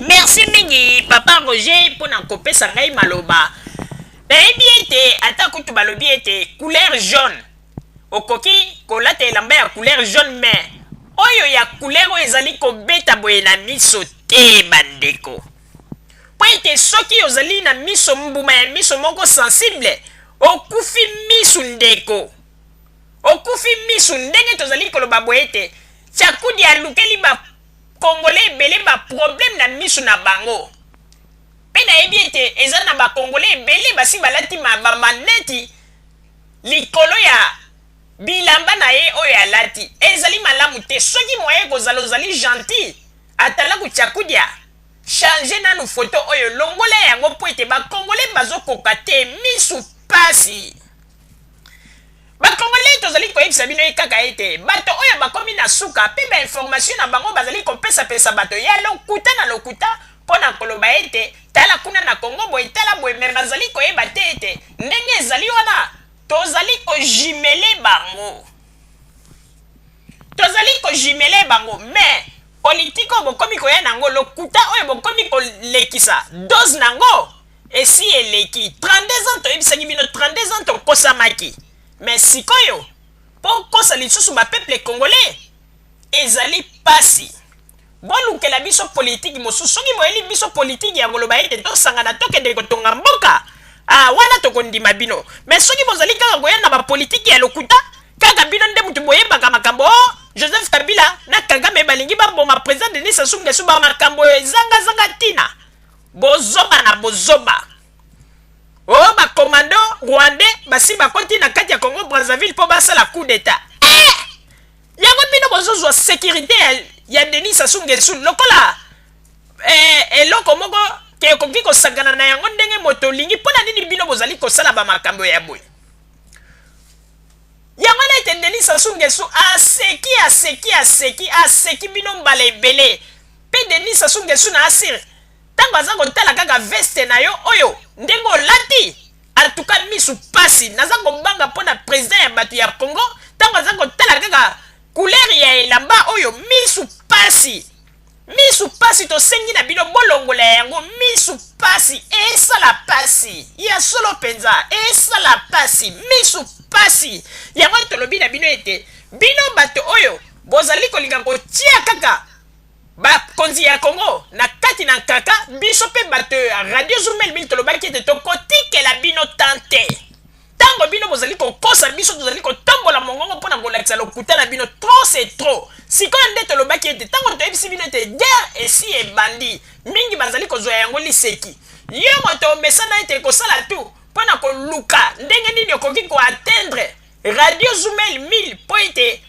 Merci mingi papa Roger pour n'encoper sa ngai maloba. Nayebi ete ata kutu balobi ete couleur jaune. Okoki kolata elamba ya couleur jaune mais oyo ya couleur oyo ezali kobeta boye na miso te bandeko. Po ete soki ozali na miso mbuma ya miso moko sensible okufi misu ndeko. Okufi misu ndenge tozali koloba boye ete Chakudi alukeli ba Congolais ebele ba problème na misu na bango. Pe nayebi ete eza na ba Congolais ebele basi balati ba maneti likolo ya bilamba na ye oyo alati. Ezali malamu te soki moye kozala ozali gentil atala ku Chakudia changer nanu photo oyo longola yango po ete ba Congolais bazokoka te misu pasi. Bakongolais tozali koyebisa bino kaka ete bato oyo bakomi na suka pe ba information na bango bazali kopesa bato ya lokuta na lokuta pona koloba ete tala kuna na Congo boye tala boye me bazali koyeba te ete ndenge ezali wana tozali kojimele bango. Tozali kojimele bango mais politiko bokomi koya nango lokuta oyo bokomi kolekisa dose nango esi eleki 32 ans toyebisaki bino 32 ans tokosamaki. Mais sikoyo, pour kosa lisusu ba peuple congolais, ezali pasi. Bolu la biso politique mosusu soki boyeli biso politique ya ngoloba ete to sangana tokende kotonga mboka. Ah wana tokondima bino. Mais soki bozali kaka koya na ba politique ya lokuta, kaka bino nde mutu boyebaka makambo Joseph Kabila na Kagame balingi ba boma président Denis Sassou Nguesso ba makambo zanga tina. Bozoba na bozoba. Oh ba commando rwandais basi bakoti na kati ya Congo Brazzaville po basala coup d'état. Yango bino bozozwa sécurité ya Denis Sassou Nguesso lokola eloko moko ke koki kosangana na yango ndenge moto lingi pona nini bino bozali kosala ba makambo ya boye. Yango na ete Denis Sassou Nguesso aseki bino mbala ebele. Pe Denis Sassou Nguesso na asir tango aza kotala kaka veste na yo oyo ndenge olati atuka misu pasi naza kobanga mpona président ya bato ya Congo tango aza kotala kaka couleur ya elamba oyo misu pasi tosengi na bino bolongola yango misu pasi esala pasi ya solo penza esala pasi misu pasi yango tolobi na bino ete bino bato oyo bozali kolinga kotia kaka bakonzi ya Congo na kati na kaka biso pe bato radio Zoumel mil tolobaki ete tokotikela bino tante tango bino bozali kokosa biso tozali kotombola mongongo mpona kolakisa lokuta na bino trop c'est trop sikoyo nde tolobaki ete tango toyebisi bino ete guerre esi ebandi mingi bazali kozwa yango liseki yo moto omesana ete kosala tu mpona koluka ndenge nini okoki koatteindre radio Zoumel mil po ete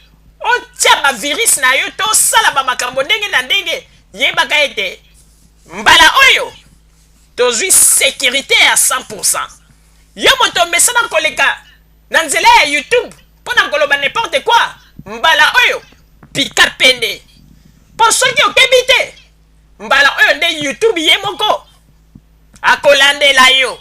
otia ba virus na yo to sala ba makambo ndenge na ndenge yebaka ete mbala oyo tozwi sécurité à 100%. Yo moto mesana koleka na nzela ya YouTube pona koloba n'importe quoi mbala oyo pika pende po soki okebi te mbala oyo nde YouTube ye moko akolandela yo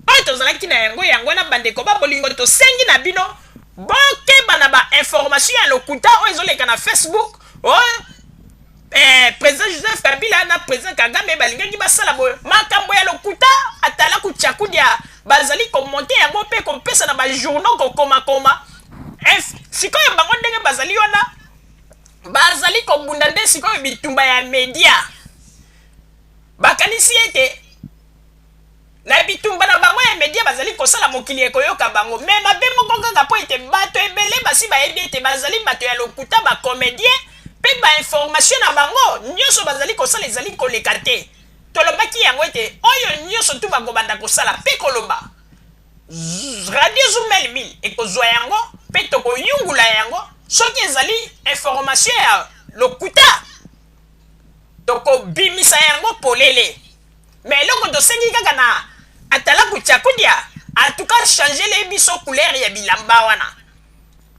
oyo tozalaki na yango na bandeko babolingo tosengi na bino bokeba na ba information ya lokuta oyo ezoleka na Facebook président Joseph Kabila na président Kagame balingaki basala boye makambo ya lokuta atala ku Chakudia bazali komonte yango pe kopesa na ba journaux kokoma sikoyo bango ndenge bazali wana bazali kobunda nde sikoyo bitumba ya media bakanisi ete na bitumba na bango ya media bazali kosala mokili ekoyoka bango me mabe moko kaka po ete bato ebele basi bayebi ete bazali bato ya lokuta ba comédien pe ba information na bango nyonso bazali kosala ezali koleka te tolobaki yango ete oyo nyonso tu bakobanda kosala pe koloba radio Zoumel mil ekozwa yango pe tokoyungula yango soki ezali information ya lokuta tokobimisa yango polele mais eloko tosengi kaka na atala ku Chakudia en tout cas changer les biso couleur ya bilamba wana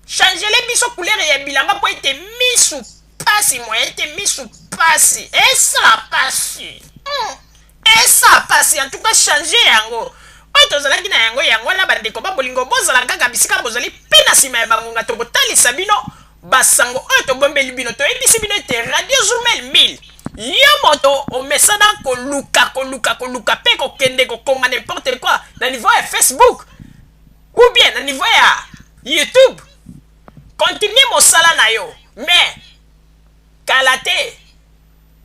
changer les biso couleur ya bilamba po ete misu pasi moye ete misu pasi esa pasi en tout cas changer yango oyo tozalaki na yango na bandeko babolingo bozala kaka bisika bozali pe na nsima ya bangonga tokotalisa bino basango oyo tobombeli bino toyebisi bino ete radio Zoumel mil yo moto omesana koluka pe kokende kokoma n'importe quoi na niveau ya Facebook ou bien na niveau ya YouTube. Continue mosala na yo, mais kala te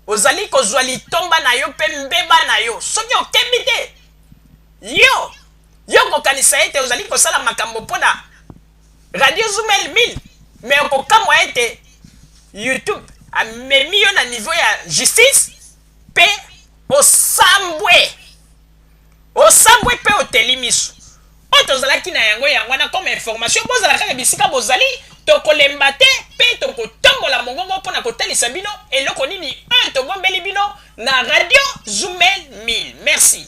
ozali kozwa litomba na yo pe mbeba na yo soki okembi te yo kokanisa ete ozali kosala makambo mpona Radio Zoomel 1000, mais okokamwa ete YouTube amemi yo na niveau ya justice pe osambwe pe oteli miso oyo tozalaki na yango wana comme information bozala kaka bisika bozali tokolemba te pe tokotambola mongongo mpona kotalisa bino eloko nini oyo tobombeli bino na Radio Zoomel 1000. Merci.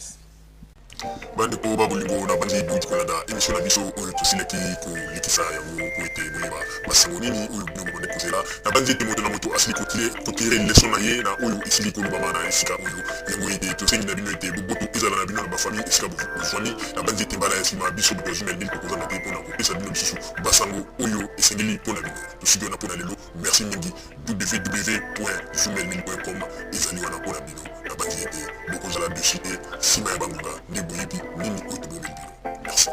bandeko babolingo na bandi bouti kolanda émission na biso oyo tosilaki kolekisa yango po ete boyeba masango nini oyo bino bobande kozela na bandi ete moto na moto asili kotire leson na ye na oyo esili kolobama na esika oyo yango ete tosengi na bino ete boboto ezala na bino na bafamille esika bofwani na bandi ete mbala ya nsima biso boto ya Zoomel 1000 tokozanga te mpona kopesa bino lisusu basango oyo esengeli mpona bino tosiki wana mpona lelo. Merci mingi. www.zoomel1000.com ezali wana mpona bino na bandi ete bokozala dessus te nsima ya bangonga nde boyebi nini oyo tobomeli bino. Merci.